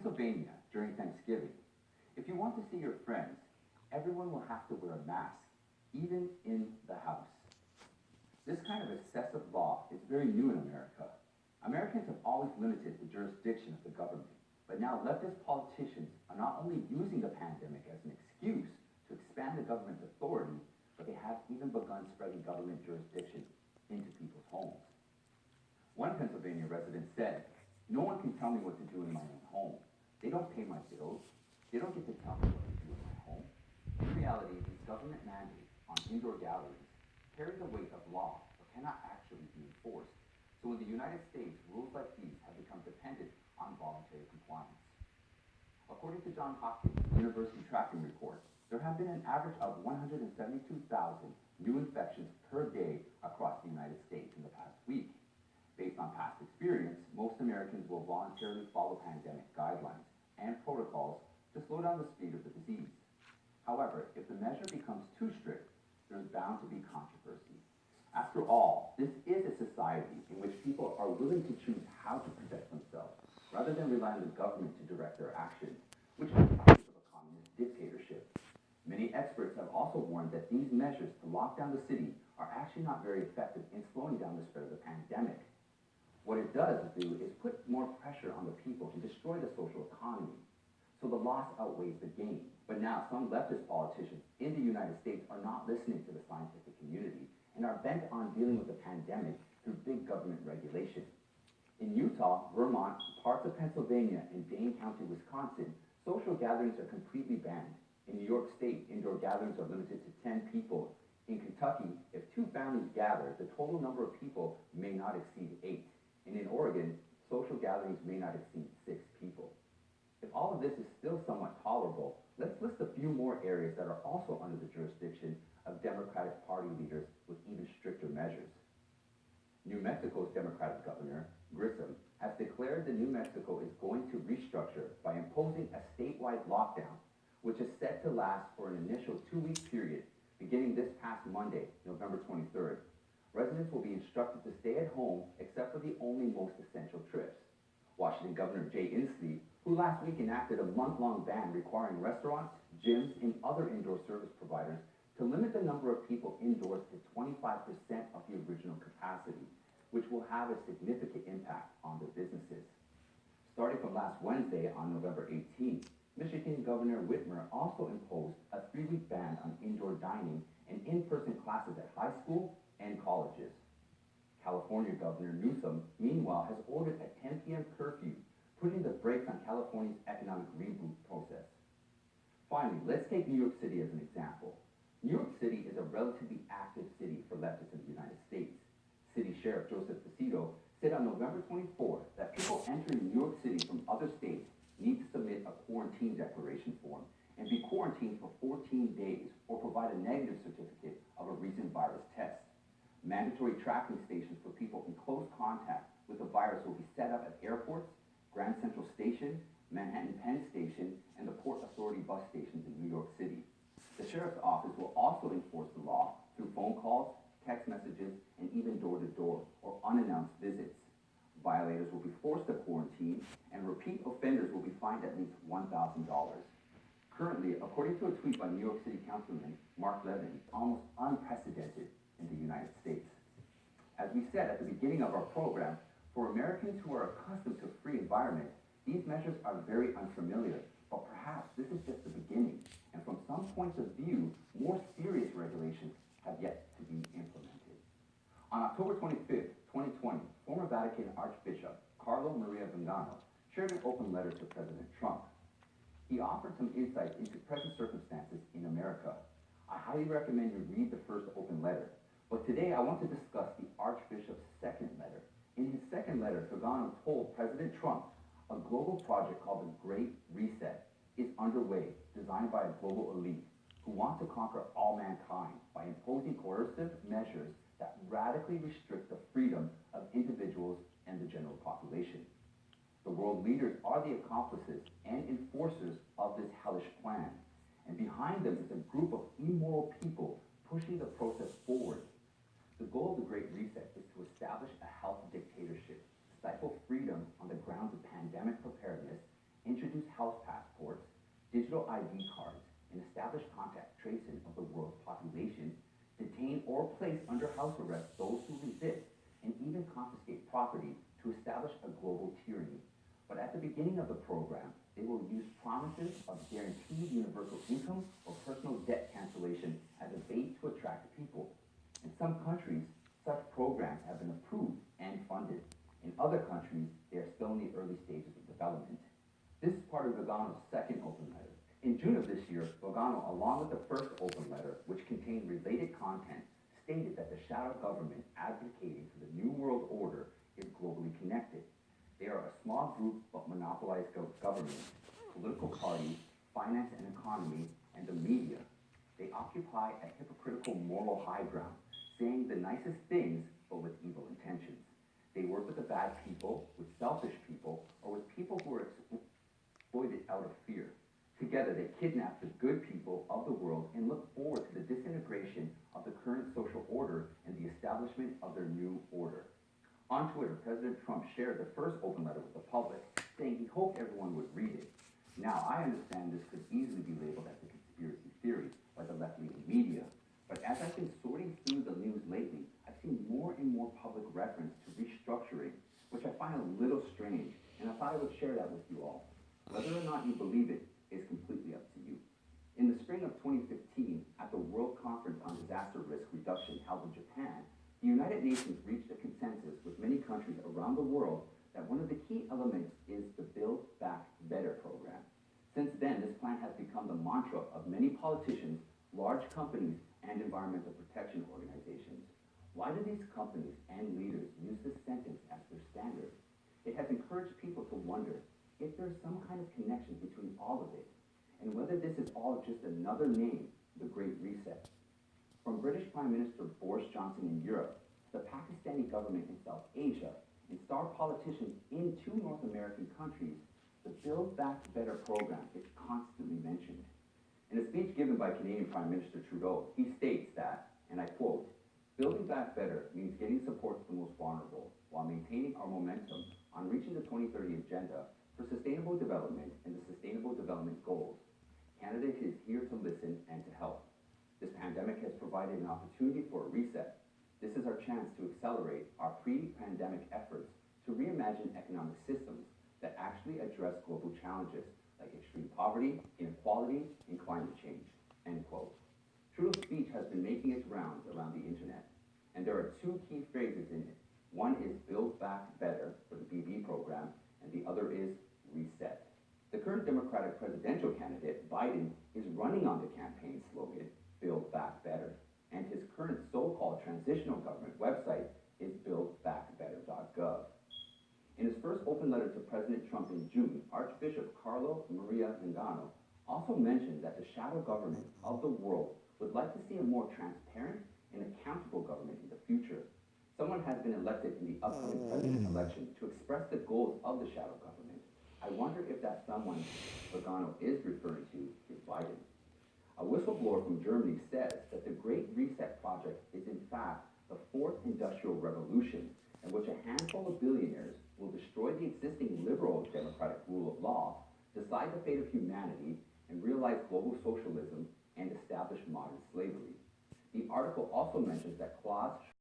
Pennsylvania, during Thanksgiving, if you want to see your friends, everyone will have to wear a mask, even in the house. This kind of excessive law is very new in America. Americans have always limited the jurisdiction of the government, but now leftist politicians are not only using the pandemic as an excuse to expand the government's authority, but they have even begun spreading government jurisdiction into people's homes. One Pennsylvania resident said, "No one can tell me what to do in my own home. They don't pay my bills. They don't get to tell me what to do in my home." In reality, these government mandates on indoor gatherings carry the weight of law but cannot actually be enforced. So in the United States, rules like these have become dependent on voluntary compliance. According to Johns Hopkins University tracking report, there have been an average of 172,000 new infections per day across the United States in the past week. Based on past experience, most Americans will voluntarily follow pandemic guidelines and protocols to slow down the speed of the disease. However, if the measure becomes too strict, there's bound to be controversy. After all, this is a society in which people are willing to choose how to protect themselves, rather than rely on the government to direct their actions, which is the case of a communist dictatorship. Many experts have also warned that these measures to lock down the city are actually not very effective in slowing down the spread of the pandemic. What it does do is put more pressure on the people to destroy the social economy. So the loss outweighs the gain. But now some leftist politicians in the United States are not listening to the scientific community and are bent on dealing with the pandemic through big government regulation. In Utah, Vermont, parts of Pennsylvania, and Dane County, Wisconsin, social gatherings are completely banned. In New York State, indoor gatherings are limited to 10 people. In Kentucky, if 2 families gather, the total number of people may not exceed 8. And in Oregon, social gatherings may not exceed 6 people. If all of this is still somewhat tolerable, let's list a few more areas that are also under the jurisdiction of Democratic Party leaders with even stricter measures. New Mexico's Democratic Governor, Grissom, has declared that New Mexico is going to restructure by imposing a statewide lockdown, which is set to last for an initial 2-week period, beginning this past Monday, November 23rd. Residents will be instructed to stay at home except for the only most essential trips. Washington Governor Jay Inslee, who last week enacted a month-long ban requiring restaurants, gyms, and other indoor service providers to limit the number of people indoors to 25% of the original capacity, which will have a significant impact on their businesses. Starting from last Wednesday on November 18th, Michigan Governor Whitmer also imposed a 3-week ban on indoor dining and in-person classes at high school and colleges. California Governor Newsom, meanwhile, has ordered a 10 p.m. curfew, putting the brakes on California's economic reboot process. Finally, let's take New York City as an example. New York City is a relatively active city for leftists in the United States. City Sheriff Joseph Pacito said on November 24th that people entering New York City from other states need to submit a quarantine declaration form and be quarantined for 14 days or provide a negative certificate of a recent virus test. Mandatory tracking stations for people in close contact with the virus will be set up at airports, Grand Central Station, Manhattan Penn Station, and the Port Authority bus stations in New York City. The Sheriff's Office will also enforce the law through phone calls, text messages, and even door-to-door or unannounced visits. Violators will be forced to quarantine, and repeat offenders will be fined at least $1,000. Currently, according to a tweet by New York City Councilman Mark Levin, almost unprecedented in the United States. As we said at the beginning of our program, for Americans who are accustomed to a free environment, these measures are very unfamiliar, but perhaps this is just the beginning, and from some points of view, more serious regulations have yet to be implemented. On October 25th, 2020, former Vatican Archbishop Carlo Maria Vigano shared an open letter to President Trump. He offered some insights into present circumstances in America. I highly recommend you read the first open letter. But today I want to discuss the Archbishop's second letter. In his second letter, Vigano told President Trump a global project called the Great Reset is underway, designed by a global elite who want to conquer all mankind by imposing coercive measures that radically restrict the freedom of individuals and the general population. The world leaders are the accomplices and enforcers of this hellish plan, and behind them is a group of immoral people pushing the process forward. The goal of the Great Reset is to establish a health dictatorship, stifle freedom on the grounds of pandemic preparedness, introduce house arrest those who resist, and even confiscate property to establish a global tyranny. But at the beginning of the program, they will use promises of guaranteed universal income or personal debt cancellation as a bait to attract people. In some countries, such programs have been approved and funded. In other countries, they are still in the early stages of development. This is part of Logano's second open letter. In June of this year, Logano, along with the first open letter, which contained related content, stated that the shadow government advocating for the New World Order is globally connected. They are a small group but monopolize government, political parties, finance and economy, and the media. They occupy a hypocritical moral high ground, saying the nicest things but with evil intentions. They work with the bad people, with selfish people, or with people who are exploited out of fear. Together, they kidnap the good people of the world and look forward to the disintegration of the current social order and the establishment of their new order. On Twitter, President Trump shared the first open letter with the public, saying he hoped everyone would read it. Now, I understand this could easily be labeled as a conspiracy theory by the left-leaning media, but as I've been sorting through the news lately, I've seen more and more public reference to restructuring, which I find a little strange, and I thought I would share that with you all. Whether or not you believe it is completely up to you. In the spring of 2015, at the World Conference on Disaster Risk Reduction held in Japan, the United Nations reached a consensus with many countries around the world that one of the key elements is the Build Back Better program. Since then, this plan has become the mantra of many politicians, large companies, and environmental protection organizations. Why do these companies and leaders use this sentence as their standard? It has encouraged people to wonder if there's some kind of connection between all of it, and whether this is all just another name for the Great Reset. From British Prime Minister Boris Johnson in Europe, to the Pakistani government in South Asia, and star politicians in two North American countries, the Build Back Better program is constantly mentioned. In a speech given by Canadian Prime Minister Trudeau, he states that, and I quote, "Building back better means getting support to the most vulnerable, while maintaining our momentum on reaching the 2030 agenda for sustainable development and the Sustainable Development Goals. Canada is here to listen and to help. This pandemic has provided an opportunity for a reset. This is our chance to accelerate our pre-pandemic efforts to reimagine economic systems that actually address global challenges like extreme poverty, inequality, and climate change." End quote. Trudeau's speech has been making its rounds around the internet, and there are two key phrases in it. One is Build Back Better for the BB program, and the other is Reset. The current Democratic presidential candidate, Biden, is running on the campaign slogan, Build Back Better, and his current so-called transitional government website is buildbackbetter.gov. In his first open letter to President Trump in June, Archbishop Carlo Maria Mangano also mentioned that the shadow government of the world would like to see a more transparent and accountable government in the future. Someone has been elected in the upcoming presidential election to express the goals of the shadow government. I wonder if that someone Logano is referring to is Biden. A whistleblower from Germany says that the Great Reset project is in fact the fourth industrial revolution, in which a handful of billionaires will destroy the existing liberal democratic rule of law, decide the fate of humanity, and realize global socialism and establish modern slavery. The article also mentions that Claus